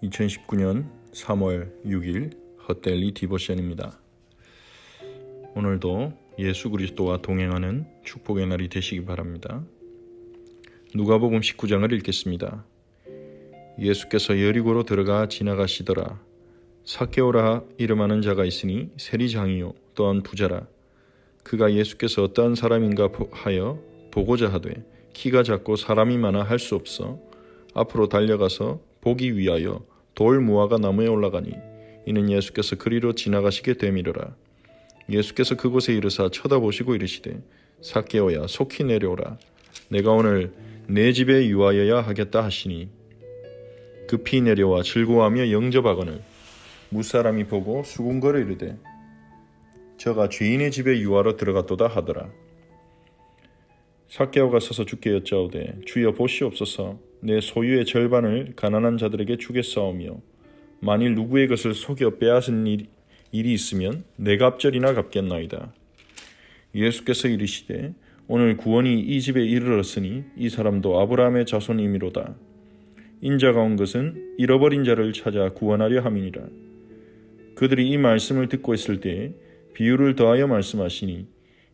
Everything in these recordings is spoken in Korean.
2019년 3월 6일 헛데일리 디보션입니다. 오늘도 예수 그리스도와 동행하는 축복의 날이 되시기 바랍니다. 누가복음 19장을 읽겠습니다. 예수께서 여리고로 들어가 지나가시더라. 삭개오라 이름하는 자가 있으니 세리장이요 또한 부자라. 그가 예수께서 어떠한 사람인가 하여 보고자 하되 키가 작고 사람이 많아 할 수 없어 앞으로 달려가서 보기 위하여 돌 무화과 나무에 올라가니 이는 예수께서 그리로 지나가시게 되미르라. 예수께서 그곳에 이르사 쳐다보시고 이르시되 삭개오야 속히 내려오라. 내가 오늘 내 집에 유하여야 하겠다 하시니 급히 내려와 즐거워하며 영접하거늘 무사람이 보고 수군거려 이르되 저가 주인의 집에 유하러 들어갔도다 하더라. 삭개오가 서서 주께 여짜오되 주여 보시옵소서 내 소유의 절반을 가난한 자들에게 주겠사오며 만일 누구의 것을 속여 빼앗은 일이 있으면 네 갑절이나 갚겠나이다. 예수께서 이르시되 오늘 구원이 이 집에 이르렀으니 이 사람도 아브라함의 자손이미로다. 인자가 온 것은 잃어버린 자를 찾아 구원하려 함이니라. 그들이 이 말씀을 듣고 있을 때에 비유를 더하여 말씀하시니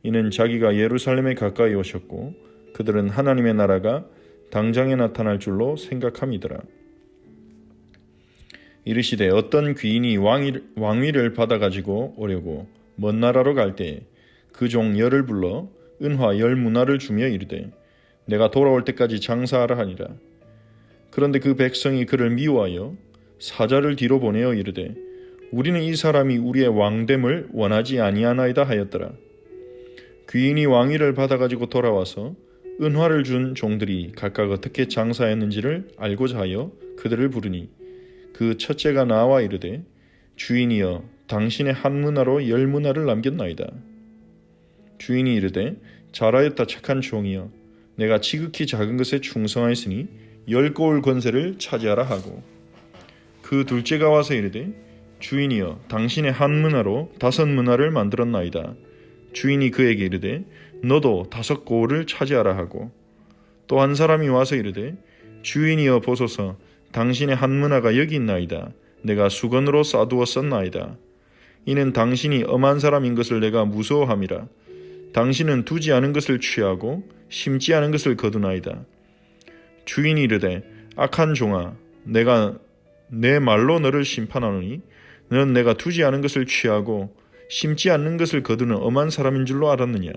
이는 자기가 예루살렘에 가까이 오셨고 그들은 하나님의 나라가 당장에 나타날 줄로 생각함이더라. 이르시되 어떤 귀인이 왕위를 받아가지고 오려고 먼 나라로 갈 때에 그 종 열을 불러 은화 10문화를 주며 이르되 내가 돌아올 때까지 장사하라 하니라. 그런데 그 백성이 그를 미워하여 사자를 뒤로 보내어 이르되 우리는 이 사람이 우리의 왕됨을 원하지 아니하나이다 하였더라. 귀인이 왕위를 받아가지고 돌아와서 은화를 준 종들이 각각 어떻게 장사했는지를 알고자 하여 그들을 부르니 그 첫째가 나와 이르되 주인이여 당신의 한 문화로 10문화를 남겼나이다. 주인이 이르되 잘하였다 착한 종이여 내가 지극히 작은 것에 충성하였으니 10고을 권세를 차지하라 하고 그 둘째가 와서 이르되 주인이여 당신의 한 문화로 5문화를 만들었나이다. 주인이 그에게 이르되 너도 5고을을 차지하라 하고 또 한 사람이 와서 이르되 주인이여 보소서 당신의 한 문화가 여기 있나이다. 내가 수건으로 싸두었었나이다. 이는 당신이 엄한 사람인 것을 내가 무서워함이라. 당신은 두지 않은 것을 취하고 심지 않은 것을 거두나이다. 주인이 이르되 악한 종아 내가 내 말로 너를 심판하노니 너는 내가 두지 않은 것을 취하고 심지 않는 것을 거두는 엄한 사람인 줄로 알았느냐.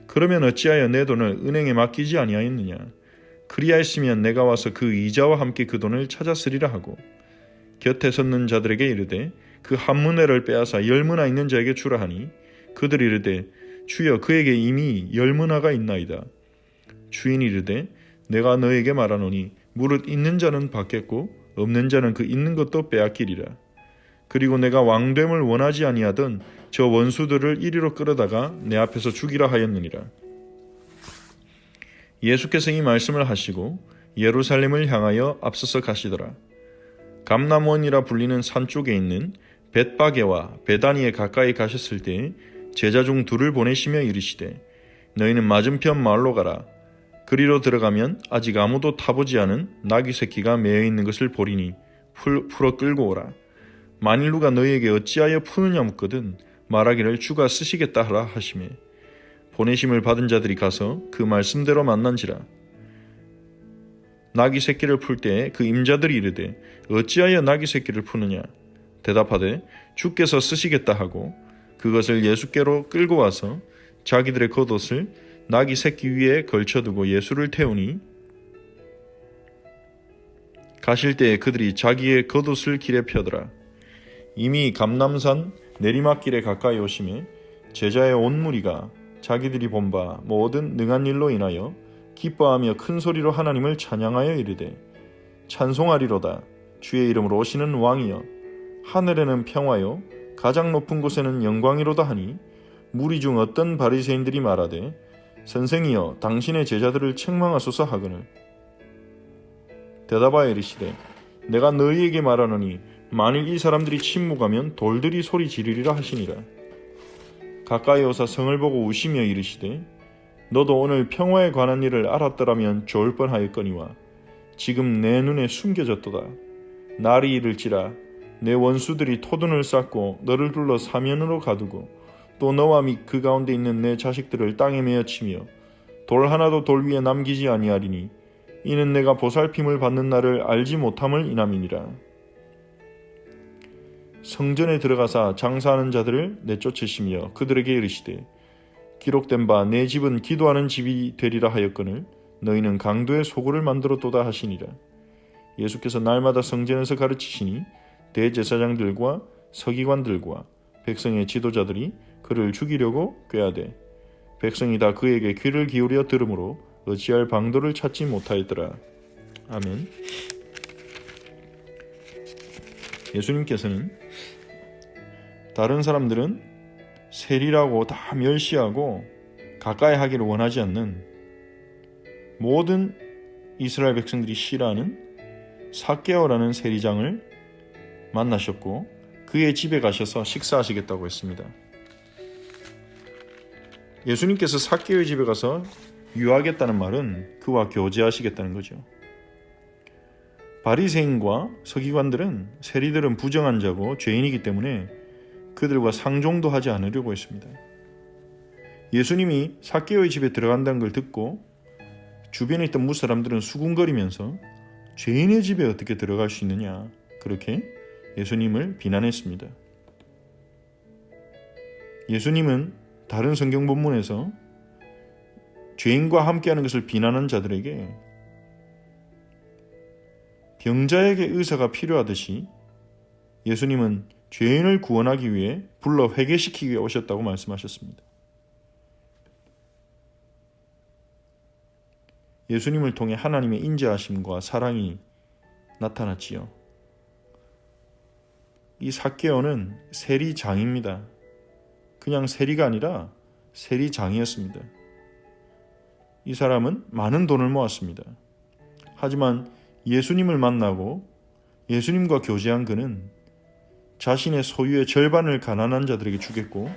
그러면 어찌하여 내 돈을 은행에 맡기지 아니하였느냐. 그리하였으면 내가 와서 그 이자와 함께 그 돈을 찾았으리라 하고 곁에 섰는 자들에게 이르되 그 한 문화를 빼앗아 10문화 있는 자에게 주라 하니 그들이 이르되 주여 그에게 이미 10문화가 있나이다. 주인이 이르되 내가 너에게 말하노니 무릇 있는 자는 받겠고 없는 자는 그 있는 것도 빼앗기리라. 그리고 내가 왕됨을 원하지 아니하던 저 원수들을 이리로 끌어다가 내 앞에서 죽이라 하였느니라. 예수께서 이 말씀을 하시고 예루살렘을 향하여 앞서서 가시더라. 감람원이라 불리는 산 쪽에 있는 벳바게와 베다니에 가까이 가셨을 때 제자 중 둘을 보내시며 이르시되 너희는 맞은편 마을로 가라. 그리로 들어가면 아직 아무도 타보지 않은 나귀 새끼가 매여 있는 것을 보리니 풀어 끌고 오라. 만일 누가 너희에게 어찌하여 푸느냐 묻거든 말하기를 주가 쓰시겠다 하라 하시매 보내심을 받은 자들이 가서 그 말씀대로 만난지라. 나귀 새끼를 풀 때에 그 임자들이 이르되 어찌하여 나귀 새끼를 푸느냐. 대답하되 주께서 쓰시겠다 하고 그것을 예수께로 끌고 와서 자기들의 겉옷을 나귀 새끼 위에 걸쳐두고 예수를 태우니 가실 때에 그들이 자기의 겉옷을 길에 펴더라. 이미 감람산 내리막길에 가까이 오심에 제자의 온 무리가 자기들이 본 바 모든 능한 일로 인하여 기뻐하며 큰 소리로 하나님을 찬양하여 이르되 찬송하리로다. 주의 이름으로 오시는 왕이여 하늘에는 평화요 가장 높은 곳에는 영광이로다 하니 무리 중 어떤 바리새인들이 말하되 선생이여 당신의 제자들을 책망하소서 하거늘 대답하여 이르시되 내가 너희에게 말하노니 만일 이 사람들이 침묵하면 돌들이 소리 지르리라 하시니라. 가까이 오사 성을 보고 우시며 이르시되 너도 오늘 평화에 관한 일을 알았더라면 좋을 뻔하였거니와 지금 내 눈에 숨겨졌도다. 날이 이를지라 내 원수들이 토둔을 쌓고 너를 둘러 사면으로 가두고 또 너와 및 그 가운데 있는 내 자식들을 땅에 메어치며 돌 하나도 돌 위에 남기지 아니하리니 이는 내가 보살핌을 받는 날을 알지 못함을 인함이니라. 성전에 들어가사 장사하는 자들을 내쫓으시며 그들에게 이르시되 기록된 바 내 집은 기도하는 집이 되리라 하였거늘 너희는 강도의 소굴을 만들었도다 하시니라. 예수께서 날마다 성전에서 가르치시니 대제사장들과 서기관들과 백성의 지도자들이 그를 죽이려고 꾀하되 백성이 다 그에게 귀를 기울여 들으므로 어찌할 방도를 찾지 못하였더라. 아멘. 예수님께서는 다른 사람들은 세리라고 다 멸시하고 가까이 하기를 원하지 않는 모든 이스라엘 백성들이 싫어하는 삭개오라는 세리장을 만나셨고 그의 집에 가셔서 식사하시겠다고 했습니다. 예수님께서 삭개오의 집에 가서 유하겠다는 말은 그와 교제하시겠다는 거죠. 바리새인과 서기관들은 세리들은 부정한 자고 죄인이기 때문에 그들과 상종도 하지 않으려고 했습니다. 예수님이 삭개오의 집에 들어간다는 걸 듣고 주변에 있던 무사람들은 수군거리면서 죄인의 집에 어떻게 들어갈 수 있느냐 그렇게 예수님을 비난했습니다. 예수님은 다른 성경 본문에서 죄인과 함께하는 것을 비난한 자들에게 병자에게 의사가 필요하듯이 예수님은 죄인을 구원하기 위해 불러 회개시키기 위해 오셨다고 말씀하셨습니다. 예수님을 통해 하나님의 인자하심과 사랑이 나타났지요. 이 삭개오는 세리장입니다. 그냥 세리가 아니라 세리장이었습니다. 이 사람은 많은 돈을 모았습니다. 하지만 예수님을 만나고 예수님과 교제한 그는 자신의 소유의 절반을 가난한 자들에게 주겠고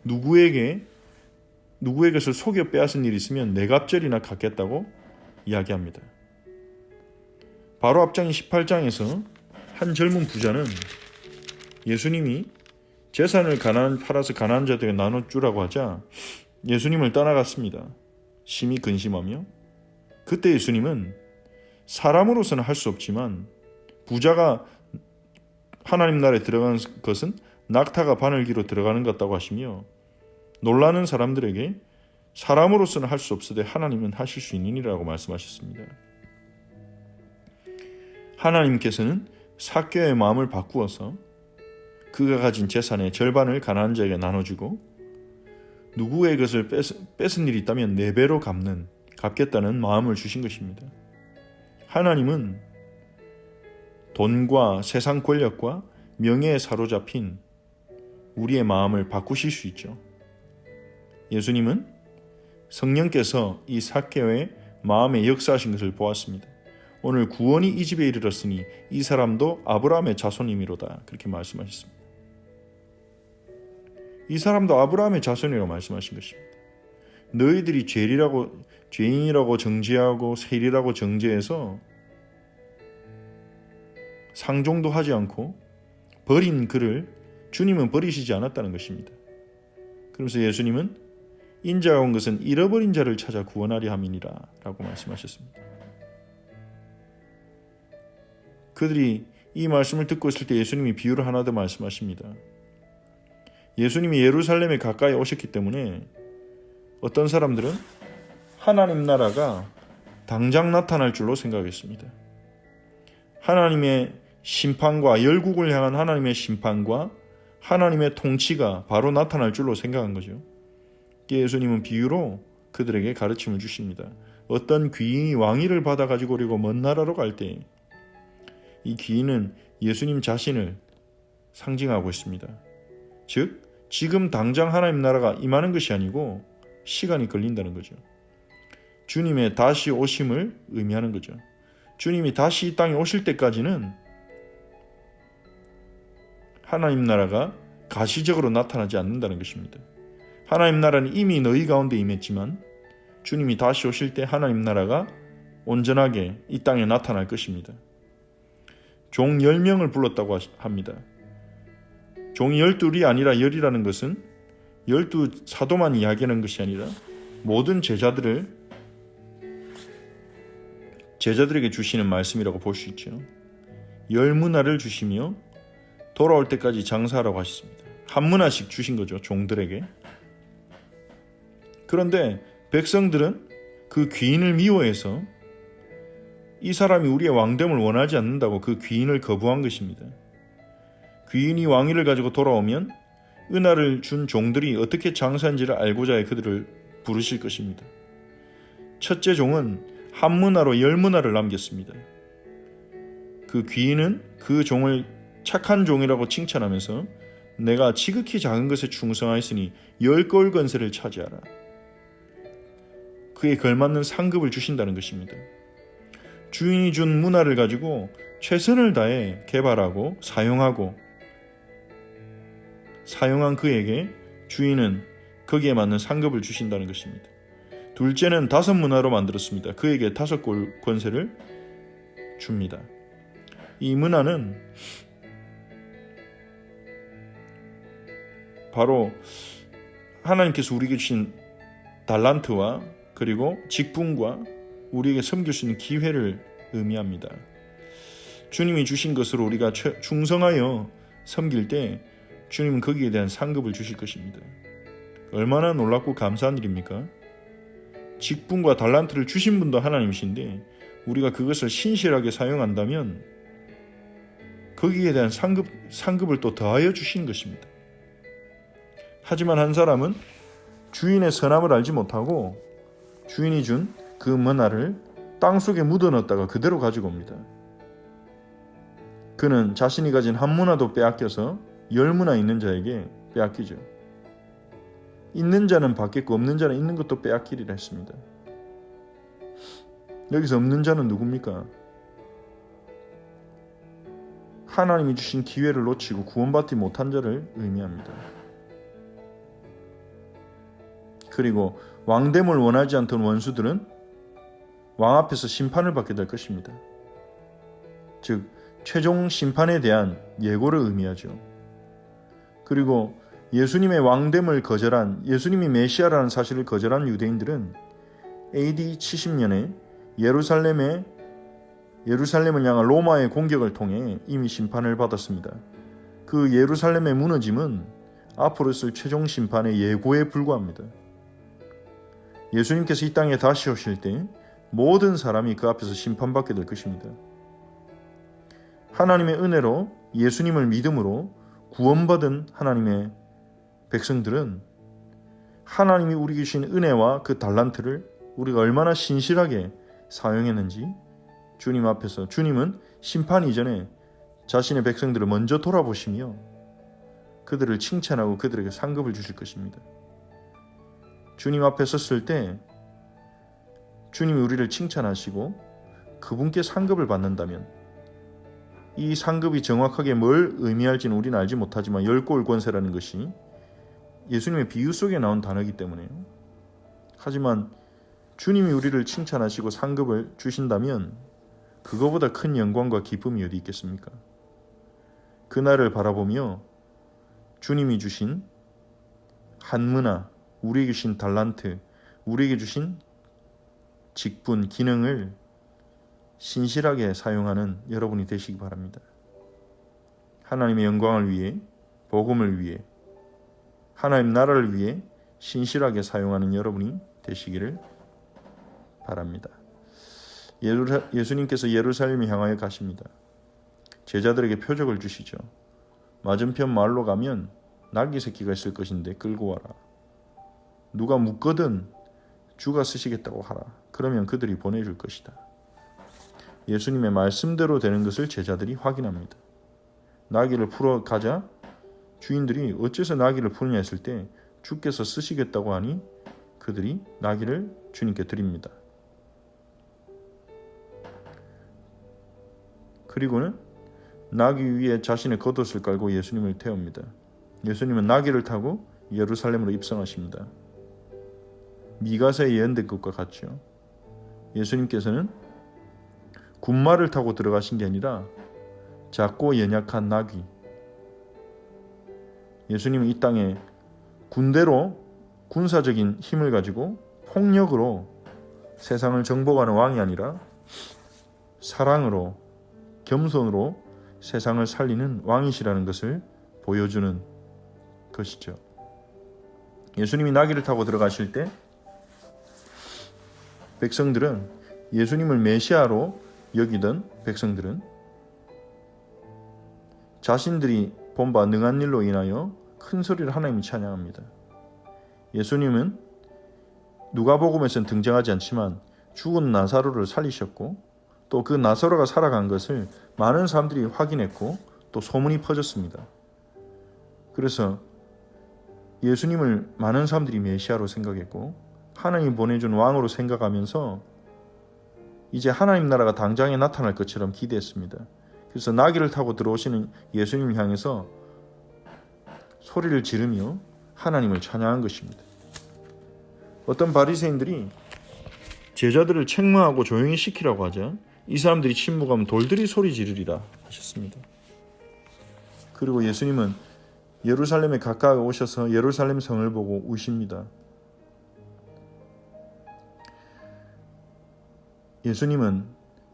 누구의 것을 속여 빼앗은 일이 있으면 네 갑절이나 갚겠다고 이야기합니다. 바로 앞장인 18장에서 한 젊은 부자는 예수님이 재산을 팔아서 가난한 자들에게 나눠주라고 하자 예수님을 떠나갔습니다. 심히 근심하며 그때 예수님은 사람으로서는 할 수 없지만 부자가 하나님 나라에 들어가는 것은 낙타가 바늘기로 들어가는 것 같다고 하시며 놀라는 사람들에게 사람으로서는 할 수 없으되 하나님은 하실 수 있느니라고 말씀하셨습니다. 하나님께서는 삭개오의 마음을 바꾸어서 그가 가진 재산의 절반을 가난한 자에게 나눠주고 누구의 것을 뺏은 일이 있다면 4배로 갚겠다는 마음을 주신 것입니다. 하나님은 돈과 세상 권력과 명예에 사로잡힌 우리의 마음을 바꾸실 수 있죠. 예수님은 성령께서 이 삭개오의 마음에 역사하신 것을 보았습니다. 오늘 구원이 이 집에 이르렀으니 이 사람도 아브라함의 자손이미로다 그렇게 말씀하셨습니다. 이 사람도 아브라함의 자손이라고 말씀하신 것입니다. 너희들이 죄인이라고 정죄하고 세리라고 정죄해서 상종도 하지 않고 버린 그를 주님은 버리시지 않았다는 것입니다. 그러면서 예수님은 인자가 온 것은 잃어버린 자를 찾아 구원하려 함이니라 라고 말씀하셨습니다. 그들이 이 말씀을 듣고 있을 때 예수님이 비유를 하나 더 말씀하십니다. 예수님이 예루살렘에 가까이 오셨기 때문에 어떤 사람들은 하나님 나라가 당장 나타날 줄로 생각했습니다. 하나님의 심판과 열국을 향한 하나님의 심판과 하나님의 통치가 바로 나타날 줄로 생각한 거죠. 예수님은 비유로 그들에게 가르침을 주십니다. 어떤 귀인이 왕위를 받아가지고 오려고 먼 나라로 갈 때 이 귀인은 예수님 자신을 상징하고 있습니다. 즉 지금 당장 하나님 나라가 임하는 것이 아니고 시간이 걸린다는 거죠. 주님의 다시 오심을 의미하는 거죠. 주님이 다시 이 땅에 오실 때까지는 하나님 나라가 가시적으로 나타나지 않는다는 것입니다. 하나님 나라는 이미 너희 가운데 임했지만 주님이 다시 오실 때 하나님 나라가 온전하게 이 땅에 나타날 것입니다. 종 10명을 불렀다고 합니다. 종이 12이 아니라 10이라는 것은 12 사도만 이야기하는 것이 아니라 모든 제자들에게 주시는 말씀이라고 볼 수 있죠. 10문화를 주시며 돌아올 때까지 장사하라고 하셨습니다. 한 문화씩 주신 거죠, 종들에게. 그런데 백성들은 그 귀인을 미워해서 이 사람이 우리의 왕됨을 원하지 않는다고 그 귀인을 거부한 것입니다. 귀인이 왕위를 가지고 돌아오면 은하를 준 종들이 어떻게 장사한지를 알고자 해 그들을 부르실 것입니다. 첫째 종은 한 문화로 10문화를 남겼습니다. 그 귀인은 그 종을 착한 종이라고 칭찬하면서 내가 지극히 작은 것에 충성하였으니 10거울 권세를 차지하라. 그에 걸맞는 상급을 주신다는 것입니다. 주인이 준 문화를 가지고 최선을 다해 개발하고 사용한 그에게 주인은 거기에 맞는 상급을 주신다는 것입니다. 둘째는 5문화로 만들었습니다. 그에게 5거울 권세를 줍니다. 이 문화는 바로 하나님께서 우리에게 주신 달란트와 그리고 직분과 우리에게 섬길 수 있는 기회를 의미합니다. 주님이 주신 것으로 우리가 충성하여 섬길 때 주님은 거기에 대한 상급을 주실 것입니다. 얼마나 놀랍고 감사한 일입니까? 직분과 달란트를 주신 분도 하나님이신데 우리가 그것을 신실하게 사용한다면 거기에 대한 상급을 또 더하여 주신 것입니다. 하지만 한 사람은 주인의 선함을 알지 못하고 주인이 준 그 문화를 땅속에 묻어넣었다가 그대로 가지고 옵니다. 그는 자신이 가진 한 문화도 빼앗겨서 10문화 있는 자에게 빼앗기죠. 있는 자는 받겠고 없는 자는 있는 것도 빼앗기리라 했습니다. 여기서 없는 자는 누굽니까? 하나님이 주신 기회를 놓치고 구원받지 못한 자를 의미합니다. 그리고 왕됨을 원하지 않던 원수들은 왕 앞에서 심판을 받게 될 것입니다. 즉 최종 심판에 대한 예고를 의미하죠. 그리고 예수님의 왕됨을 거절한, 예수님이 메시아라는 사실을 거절한 유대인들은 AD 70년에 예루살렘을 향한 로마의 공격을 통해 이미 심판을 받았습니다. 그 예루살렘의 무너짐은 앞으로 있을 최종 심판의 예고에 불과합니다. 예수님께서 이 땅에 다시 오실 때 모든 사람이 그 앞에서 심판받게 될 것입니다. 하나님의 은혜로 예수님을 믿음으로 구원받은 하나님의 백성들은 하나님이 우리에게 주신 은혜와 그 달란트를 우리가 얼마나 신실하게 사용했는지 주님 앞에서, 주님은 심판 이전에 자신의 백성들을 먼저 돌아보시며 그들을 칭찬하고 그들에게 상급을 주실 것입니다. 주님 앞에 섰을 때 주님이 우리를 칭찬하시고 그분께 상급을 받는다면 이 상급이 정확하게 뭘 의미할지는 우리는 알지 못하지만 10거울 권세라는 것이 예수님의 비유 속에 나온 단어이기 때문에요. 하지만 주님이 우리를 칭찬하시고 상급을 주신다면 그거보다 큰 영광과 기쁨이 어디 있겠습니까? 그날을 바라보며 주님이 주신 한문화, 우리에게 주신 달란트, 우리에게 주신 직분, 기능을 신실하게 사용하는 여러분이 되시기 바랍니다. 하나님의 영광을 위해, 복음을 위해, 하나님 나라를 위해 신실하게 사용하는 여러분이 되시기를 바랍니다. 예수님께서 예루살렘을 향하여 가십니다. 제자들에게 표적을 주시죠. 맞은편 마을로 가면 나귀 새끼가 있을 것인데 끌고 와라. 누가 묻거든 주가 쓰시겠다고 하라. 그러면 그들이 보내줄 것이다. 예수님의 말씀대로 되는 것을 제자들이 확인합니다. 나귀를 풀어 가자 주인들이 어째서 나귀를 푸느냐 했을 때 주께서 쓰시겠다고 하니 그들이 나귀를 주님께 드립니다. 그리고는 나귀 위에 자신의 겉옷을 깔고 예수님을 태웁니다. 예수님은 나귀를 타고 예루살렘으로 입성하십니다. 미가서에 예언된 것과 같죠. 예수님께서는 군마를 타고 들어가신 게 아니라 작고 연약한 나귀. 예수님은 이 땅에 군대로 군사적인 힘을 가지고 폭력으로 세상을 정복하는 왕이 아니라 사랑으로 겸손으로 세상을 살리는 왕이시라는 것을 보여주는 것이죠. 예수님이 나귀를 타고 들어가실 때 백성들은 예수님을 메시아로 여기던 백성들은 자신들이 본 바 능한 일로 인하여 큰 소리를 하나님을 찬양합니다. 예수님은 누가복음에서는 등장하지 않지만 죽은 나사로를 살리셨고 또 그 나사로가 살아간 것을 많은 사람들이 확인했고 또 소문이 퍼졌습니다. 그래서 예수님을 많은 사람들이 메시아로 생각했고 하나님이 보내준 왕으로 생각하면서 이제 하나님 나라가 당장에 나타날 것처럼 기대했습니다. 그래서 나귀를 타고 들어오시는 예수님을 향해서 소리를 지르며 하나님을 찬양한 것입니다. 어떤 바리새인들이 제자들을 책망하고 조용히 시키라고 하자 이 사람들이 침묵하면 돌들이 소리 지르리라 하셨습니다. 그리고 예수님은 예루살렘에 가까이 오셔서 예루살렘 성을 보고 우십니다. 예수님은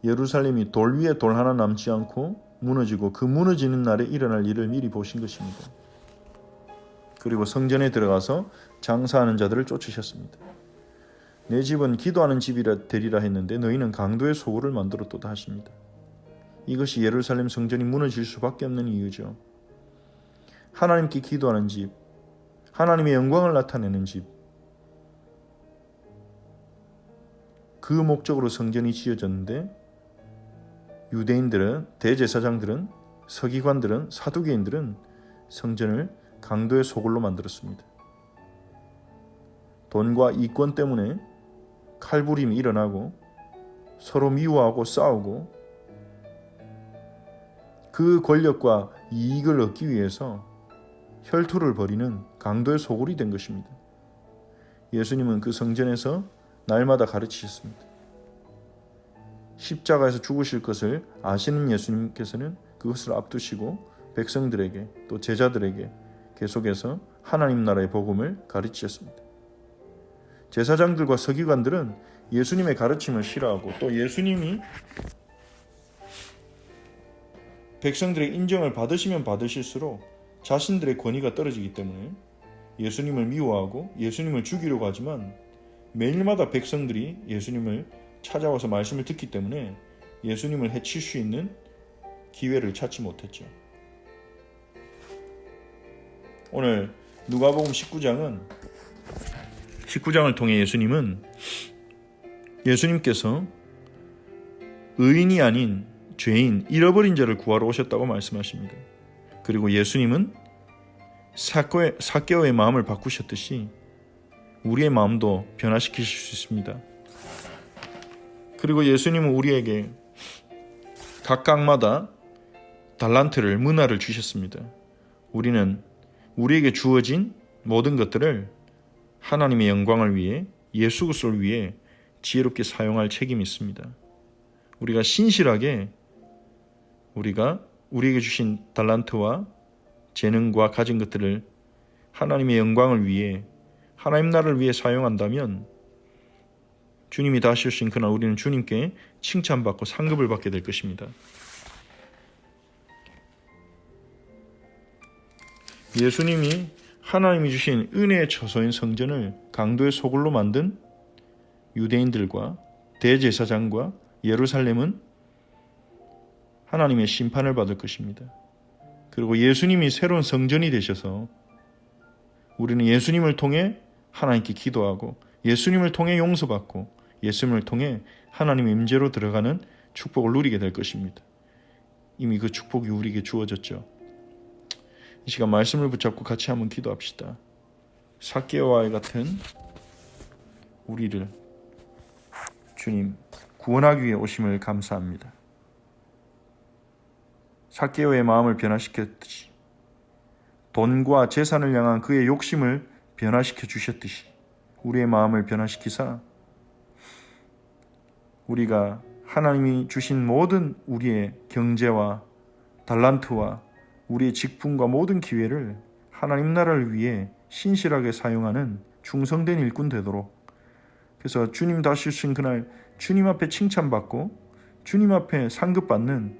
예루살렘이 돌 위에 돌 하나 남지 않고 무너지고 그 무너지는 날에 일어날 일을 미리 보신 것입니다. 그리고 성전에 들어가서 장사하는 자들을 쫓으셨습니다. 내 집은 기도하는 집이라 되리라 했는데 너희는 강도의 소굴을 만들었도다 하십니다. 이것이 예루살렘 성전이 무너질 수밖에 없는 이유죠. 하나님께 기도하는 집, 하나님의 영광을 나타내는 집, 그 목적으로 성전이 지어졌는데 유대인들은, 대제사장들은, 서기관들은, 사두개인들은 성전을 강도의 소굴로 만들었습니다. 돈과 이권 때문에 칼부림이 일어나고 서로 미워하고 싸우고 그 권력과 이익을 얻기 위해서 혈투를 벌이는 강도의 소굴이 된 것입니다. 예수님은 그 성전에서 날마다 가르치셨습니다. 십자가에서 죽으실 것을 아시는 예수님께서는 그것을 앞두시고 백성들에게 또 제자들에게 계속해서 하나님 나라의 복음을 가르치셨습니다. 제사장들과 서기관들은 예수님의 가르침을 싫어하고 또 예수님이 백성들의 인정을 받으시면 받으실수록 자신들의 권위가 떨어지기 때문에 예수님을 미워하고 예수님을 죽이려고 하지만 매일마다 백성들이 예수님을 찾아와서 말씀을 듣기 때문에 예수님을 해칠 수 있는 기회를 찾지 못했죠. 오늘 누가복음 19장을 통해 예수님께서 의인이 아닌 죄인, 잃어버린 자를 구하러 오셨다고 말씀하십니다. 그리고 예수님은 삭개오의 마음을 바꾸셨듯이 우리의 마음도 변화시키실 수 있습니다. 그리고 예수님은 우리에게 각각마다 달란트를, 문화를 주셨습니다. 우리는 우리에게 주어진 모든 것들을 하나님의 영광을 위해, 예수 그리스도를 위해 지혜롭게 사용할 책임이 있습니다. 우리가 신실하게 우리에게 주신 달란트와 재능과 가진 것들을 하나님의 영광을 위해, 하나님 나라를 위해 사용한다면 주님이 다시 오신 그날 우리는 주님께 칭찬받고 상급을 받게 될 것입니다. 예수님이 하나님이 주신 은혜의 처소인 성전을 강도의 소굴로 만든 유대인들과 대제사장과 예루살렘은 하나님의 심판을 받을 것입니다. 그리고 예수님이 새로운 성전이 되셔서 우리는 예수님을 통해 하나님께 기도하고 예수님을 통해 용서받고 예수님을 통해 하나님의 임재로 들어가는 축복을 누리게 될 것입니다. 이미 그 축복이 우리에게 주어졌죠. 이 시간 말씀을 붙잡고 같이 한번 기도합시다. 삭개오와 같은 우리를 주님 구원하기 위해 오심을 감사합니다. 삭개오의 마음을 변화시켰듯이 돈과 재산을 향한 그의 욕심을 변화시켜 주셨듯이 우리의 마음을 변화시키사 우리가 하나님이 주신 모든 우리의 경제와 달란트와 우리의 직분과 모든 기회를 하나님 나라를 위해 신실하게 사용하는 충성된 일꾼 되도록, 그래서 주님 다시 오신 그날 주님 앞에 칭찬받고 주님 앞에 상급받는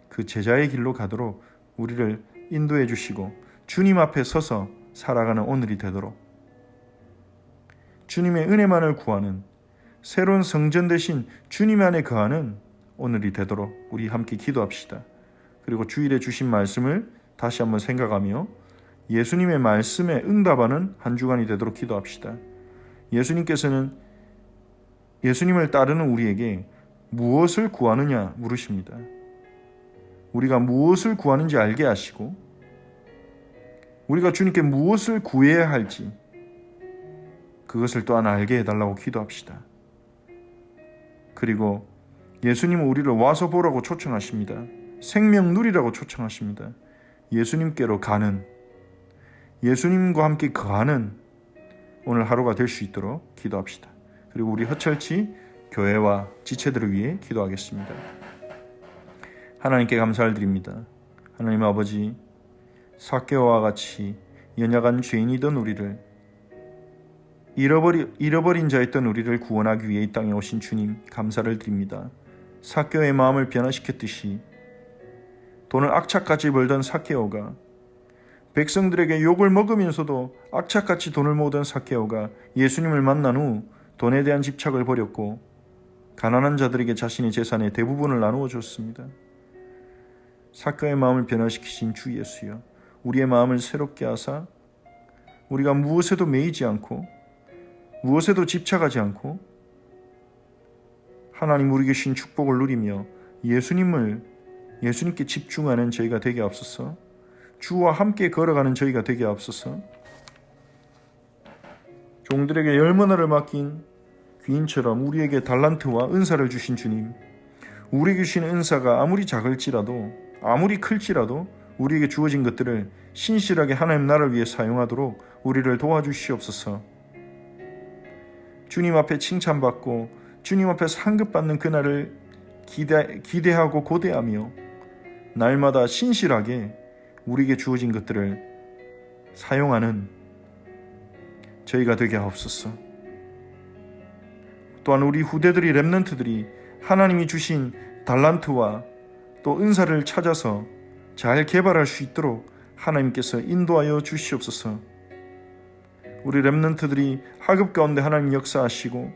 그 제자의 길로 가도록 우리를 인도해 주시고 주님 앞에 서서 살아가는 오늘이 되도록, 주님의 은혜만을 구하는 새로운 성전 대신 주님 안에 거하는 오늘이 되도록 우리 함께 기도합시다. 그리고 주일에 주신 말씀을 다시 한번 생각하며 예수님의 말씀에 응답하는 한 주간이 되도록 기도합시다. 예수님께서는 예수님을 따르는 우리에게 무엇을 구하느냐 물으십니다. 우리가 무엇을 구하는지 알게 하시고 우리가 주님께 무엇을 구해야 할지 그것을 또한 알게 해달라고 기도합시다. 그리고 예수님은 우리를 와서 보라고 초청하십니다. 생명 누리라고 초청하십니다. 예수님께로 가는, 예수님과 함께 거하는 오늘 하루가 될 수 있도록 기도합시다. 그리고 우리 허철치 교회와 지체들을 위해 기도하겠습니다. 하나님께 감사를 드립니다. 하나님 아버지, 삭개오와 같이 연약한 죄인이던 우리를, 잃어버린 자였던 우리를 구원하기 위해 이 땅에 오신 주님 감사를 드립니다. 삭개오의 마음을 변화시켰듯이 돈을 악착같이 벌던 삭개오가, 백성들에게 욕을 먹으면서도 악착같이 돈을 모으던 삭개오가 예수님을 만난 후 돈에 대한 집착을 버렸고 가난한 자들에게 자신의 재산의 대부분을 나누어 줬습니다. 삭개오의 마음을 변화시키신 주 예수여, 우리의 마음을 새롭게 하사 우리가 무엇에도 매이지 않고 무엇에도 집착하지 않고 하나님 우리에게 주신 축복을 누리며 예수님께 집중하는 저희가 되게 하옵소서. 주와 함께 걸어가는 저희가 되게 하옵소서. 종들에게 10문화를 맡긴 귀인처럼 우리에게 달란트와 은사를 주신 주님, 우리에게 주신 은사가 아무리 작을지라도 아무리 클지라도 우리에게 주어진 것들을 신실하게 하나님 나라를 위해 사용하도록 우리를 도와주시옵소서. 주님 앞에 칭찬받고 주님 앞에 상급받는 그날을 기대하고 고대하며 날마다 신실하게 우리에게 주어진 것들을 사용하는 저희가 되게 하옵소서. 또한 우리 후대들이, 렘넌트들이 하나님이 주신 달란트와 또 은사를 찾아서 잘 개발할 수 있도록 하나님께서 인도하여 주시옵소서. 우리 렘넌트들이 학업 가운데 하나님 역사하시고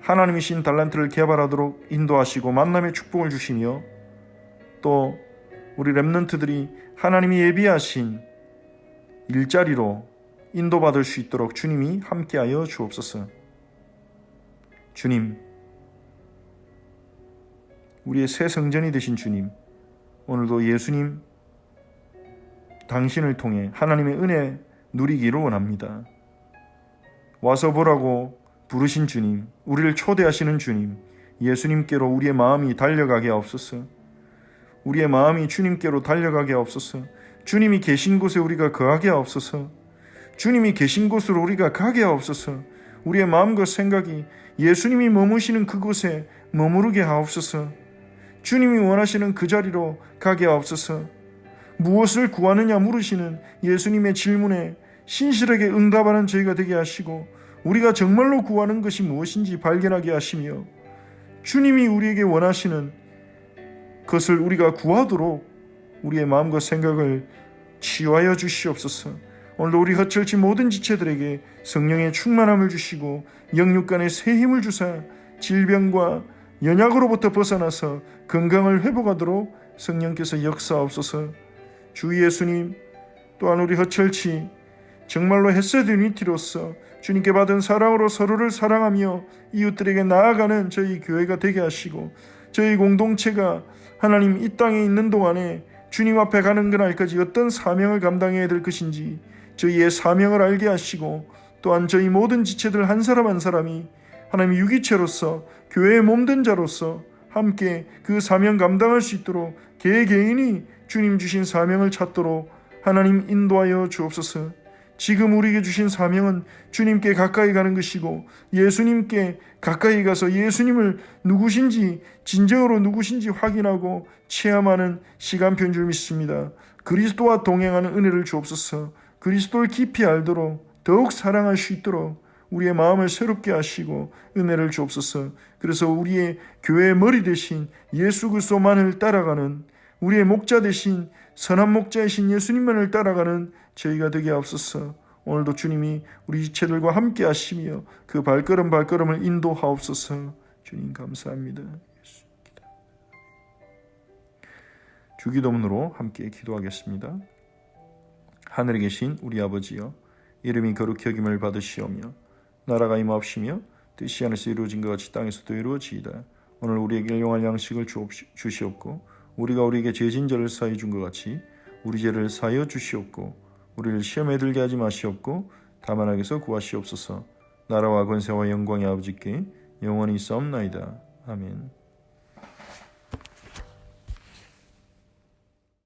하나님이신 달란트를 개발하도록 인도하시고 만남의 축복을 주시며, 또 우리 렘넌트들이 하나님이 예비하신 일자리로 인도받을 수 있도록 주님이 함께하여 주옵소서. 주님, 우리의 새 성전이 되신 주님, 오늘도 예수님 당신을 통해 하나님의 은혜 누리기를 원합니다. 와서 보라고 부르신 주님, 우리를 초대하시는 주님, 예수님께로 우리의 마음이 달려가게 하옵소서. 우리의 마음이 주님께로 달려가게 하옵소서. 주님이 계신 곳에 우리가 거하게 하옵소서. 주님이 계신 곳으로 우리가 가게 하옵소서. 우리의 마음과 생각이 예수님이 머무시는 그곳에 머무르게 하옵소서. 주님이 원하시는 그 자리로 가게 하옵소서. 무엇을 구하느냐 물으시는 예수님의 질문에 신실하게 응답하는 저희가 되게 하시고, 우리가 정말로 구하는 것이 무엇인지 발견하게 하시며, 주님이 우리에게 원하시는 것을 우리가 구하도록 우리의 마음과 생각을 치유하여 주시옵소서. 오늘도 우리 헛철치 모든 지체들에게 성령의 충만함을 주시고 영육간의 새 힘을 주사 질병과 연약으로부터 벗어나서 건강을 회복하도록 성령께서 역사하옵소서. 주 예수님, 또한 우리 헛철치 정말로 햇셋 유니티로서 주님께 받은 사랑으로 서로를 사랑하며 이웃들에게 나아가는 저희 교회가 되게 하시고, 저희 공동체가 하나님 이 땅에 있는 동안에 주님 앞에 가는 그날까지 어떤 사명을 감당해야 될 것인지 저희의 사명을 알게 하시고, 또한 저희 모든 지체들 한 사람 한 사람이 하나님 유기체로서 교회의 몸된 자로서 함께 그 사명 감당할 수 있도록 개개인이 주님 주신 사명을 찾도록 하나님 인도하여 주옵소서. 지금 우리에게 주신 사명은 주님께 가까이 가는 것이고 예수님께 가까이 가서 예수님을 누구신지 진정으로 누구신지 확인하고 체험하는 시간표인 줄 믿습니다. 그리스도와 동행하는 은혜를 주옵소서. 그리스도를 깊이 알도록 더욱 사랑할 수 있도록 우리의 마음을 새롭게 하시고 은혜를 주옵소서. 그래서 우리의 교회의 머리 대신 예수 그리스도만을 따라가는, 우리의 목자 대신 선한 목자이신 예수님만을 따라가는 저희가 되게 하옵소서. 오늘도 주님이 우리 지체들과 함께 하시며 그 발걸음을 인도하옵소서. 주님 감사합니다. 주기도문으로 함께 기도하겠습니다. 하늘에 계신 우리 아버지여, 이름이 거룩히 여김을 받으시오며 나라가 임하옵시며 뜻이 하늘에서 이루어진 것 같이 땅에서도 이루어지이다. 오늘 우리에게 일용할 양식을 주시옵고 우리가 우리에게 죄진 자를 사하여 준 것 같이 우리 죄를 사하여 주시옵고 우리를 시험에 들게 하지 마시옵고 다만 악에서 구하시옵소서. 나라와 권세와 영광의 아버지께 영원히 있사옵나이다. 아멘.